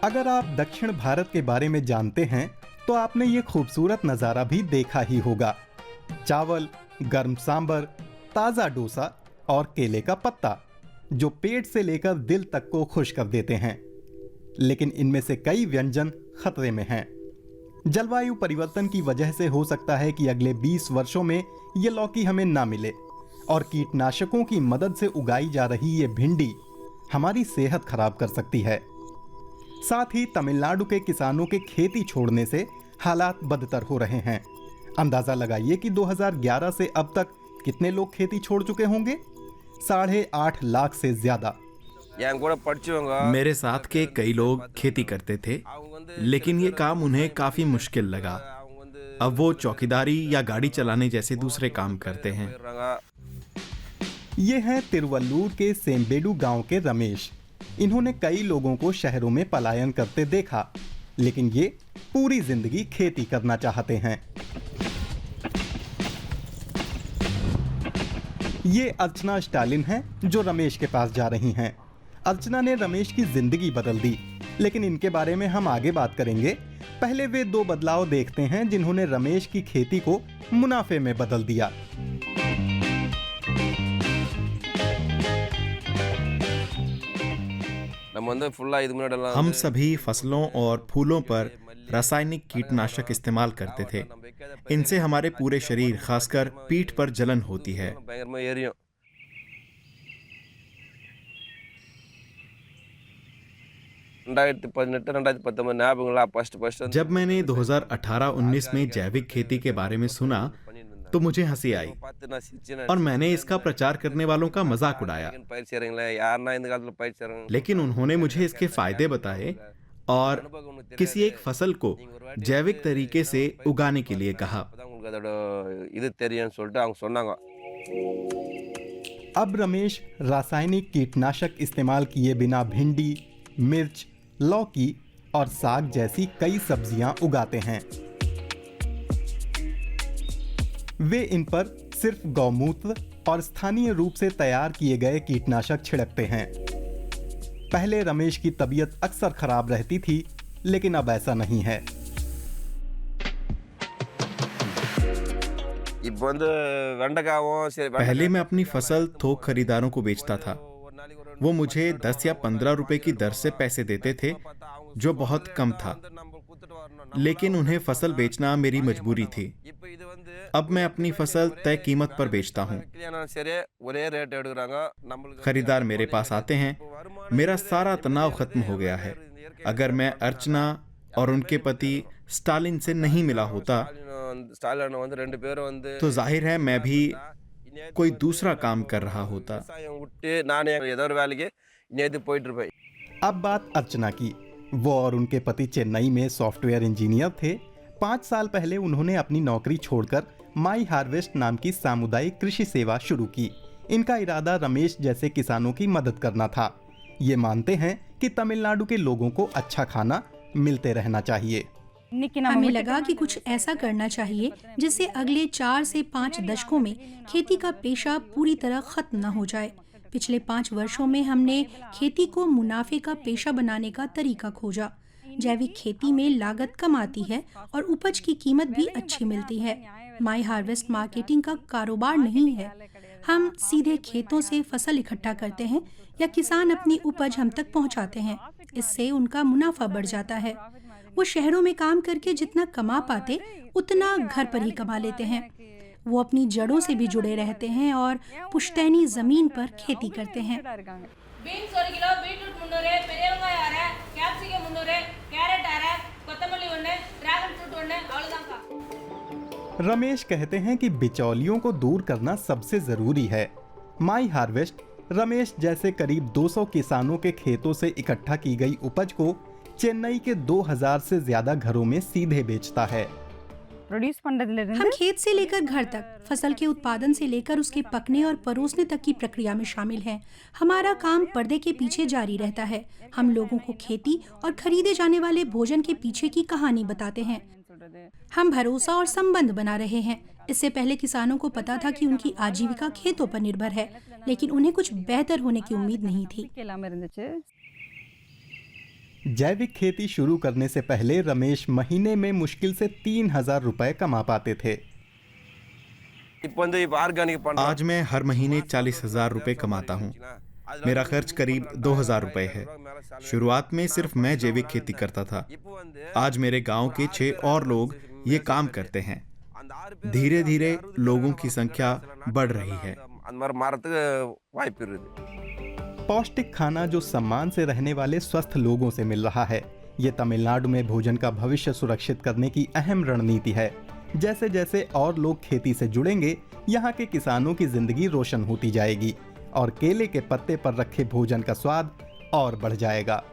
अगर आप दक्षिण भारत के बारे में जानते हैं तो आपने ये खूबसूरत नज़ारा भी देखा ही होगा। चावल, गर्म सांबर, ताज़ा डोसा और केले का पत्ता जो पेट से लेकर दिल तक को खुश कर देते हैं। लेकिन इनमें से कई व्यंजन खतरे में हैं। जलवायु परिवर्तन की वजह से हो सकता है कि अगले 20 वर्षों में ये लौकी हमें ना मिले और कीटनाशकों की मदद से उगाई जा रही ये भिंडी हमारी सेहत खराब कर सकती है। साथ ही तमिलनाडु के किसानों के खेती छोड़ने से हालात बदतर हो रहे हैं। अंदाजा लगाइए कि 2011 से अब तक कितने लोग खेती छोड़ चुके होंगे? 8.5 लाख से ज्यादा। मेरे साथ के कई लोग खेती करते थे, लेकिन ये काम उन्हें काफी मुश्किल लगा। अब वो चौकीदारी या गाड़ी चलाने जैसे दूसरे काम करते हैं। ये हैं तिरुवल्लूर के सेम्बेडु गांव के रमेश। इन्होंने कई लोगों को शहरों में पलायन करते देखा, लेकिन ये पूरी जिंदगी खेती करना चाहते हैं। ये अर्चना स्टालिन हैं जो रमेश के पास जा रही हैं। अर्चना ने रमेश की जिंदगी बदल दी, लेकिन इनके बारे में हम आगे बात करेंगे। पहले वे 2 बदलाव देखते हैं जिन्होंने रमेश की खेती को मुनाफे में बदल दिया। हम सभी फसलों और फूलों पर रासायनिक कीटनाशक इस्तेमाल करते थे। इनसे हमारे पूरे शरीर, खासकर पीठ पर जलन होती है। जब मैंने 2018-19 में जैविक खेती के बारे में सुना तो मुझे हंसी आई और मैंने इसका प्रचार करने वालों का मजाक उड़ाया। लेकिन उन्होंने मुझे इसके फायदे बताए और किसी एक फसल को जैविक तरीके से उगाने के लिए कहा। अब रमेश रासायनिक कीटनाशक इस्तेमाल किए बिना भिंडी, मिर्च, लौकी और साग जैसी कई सब्जियां उगाते हैं। वे इन पर सिर्फ गौमूत्र और स्थानीय रूप से तैयार किए गए कीटनाशक छिड़कते हैं। पहले रमेश की तबीयत अक्सर खराब रहती थी, लेकिन अब ऐसा नहीं है। पहले मैं अपनी फसल थोक खरीदारों को बेचता था। वो मुझे 10 या 15 रुपए की दर से पैसे देते थे, जो बहुत कम था, लेकिन उन्हें फसल बेचना मेरी मजबूरी थी। अब मैं अपनी फसल तय कीमत पर बेचता हूँ। खरीदार मेरे पास आते हैं। मेरा सारा तनाव खत्म हो गया है। अगर मैं अर्चना और उनके पति स्टालिन से नहीं मिला होता तो जाहिर है मैं भी कोई दूसरा काम कर रहा होता। अब बात अर्चना की। वो और उनके पति चेन्नई में सॉफ्टवेयर इंजीनियर थे। 5 साल पहले उन्होंने अपनी नौकरी छोड़कर माई हार्वेस्ट नाम की सामुदायिक कृषि सेवा शुरू की। इनका इरादा रमेश जैसे किसानों की मदद करना था। ये मानते हैं कि तमिलनाडु के लोगों को अच्छा खाना मिलते रहना चाहिए। हमें लगा कि कुछ ऐसा करना चाहिए जिससे अगले 4 से 5 दशकों में खेती का पेशा पूरी तरह खत्म न हो जाए। पिछले 5 वर्षों में हमने खेती को मुनाफे का पेशा बनाने का तरीका खोजा। जैविक खेती में लागत कम आती है और उपज की कीमत भी अच्छी मिलती है। माई हार्वेस्ट मार्केटिंग का कारोबार नहीं है। हम सीधे खेतों से फसल इकट्ठा करते हैं या किसान अपनी उपज हम तक पहुंचाते हैं। इससे उनका मुनाफा बढ़ जाता है। वो शहरों में काम करके जितना कमा पाते उतना घर पर ही कमा लेते हैं। वो अपनी जड़ों से भी जुड़े रहते हैं और पुश्तैनी जमीन पर खेती करते हैं। रमेश कहते हैं कि बिचौलियों को दूर करना सबसे जरूरी है। माई हार्वेस्ट रमेश जैसे करीब 200 किसानों के खेतों से इकट्ठा की गई उपज को चेन्नई के 2000 से ज्यादा घरों में सीधे बेचता है। हम खेत से लेकर घर तक, फसल के उत्पादन से लेकर उसके पकने और परोसने तक की प्रक्रिया में शामिल हैं। हमारा काम पर्दे के पीछे जारी रहता है। हम लोगों को खेती और खरीदे जाने वाले भोजन के पीछे की कहानी बताते हैं। हम भरोसा और संबंध बना रहे हैं। इससे पहले किसानों को पता था कि उनकी आजीविका खेतों पर निर्भर है, लेकिन उन्हें कुछ बेहतर होने की उम्मीद नहीं थी। जैविक खेती शुरू करने से पहले रमेश महीने में मुश्किल से 3,000 रुपए कमा पाते थे। आज मैं हर महीने 40,000 रुपए कमाता हूँ। मेरा खर्च करीब 2,000 रुपए है। शुरुआत में सिर्फ मैं जैविक खेती करता था। आज मेरे गांव के 6 और लोग ये काम करते हैं। धीरे धीरे लोगों की संख्या बढ़ रही है। पौष्टिक खाना जो सम्मान से रहने वाले स्वस्थ लोगों से मिल रहा है, ये तमिलनाडु में भोजन का भविष्य सुरक्षित करने की अहम रणनीति है। जैसे जैसे और लोग खेती से जुड़ेंगे, यहाँ के किसानों की जिंदगी रोशन होती जाएगी और केले के पत्ते पर रखे भोजन का स्वाद और बढ़ जाएगा।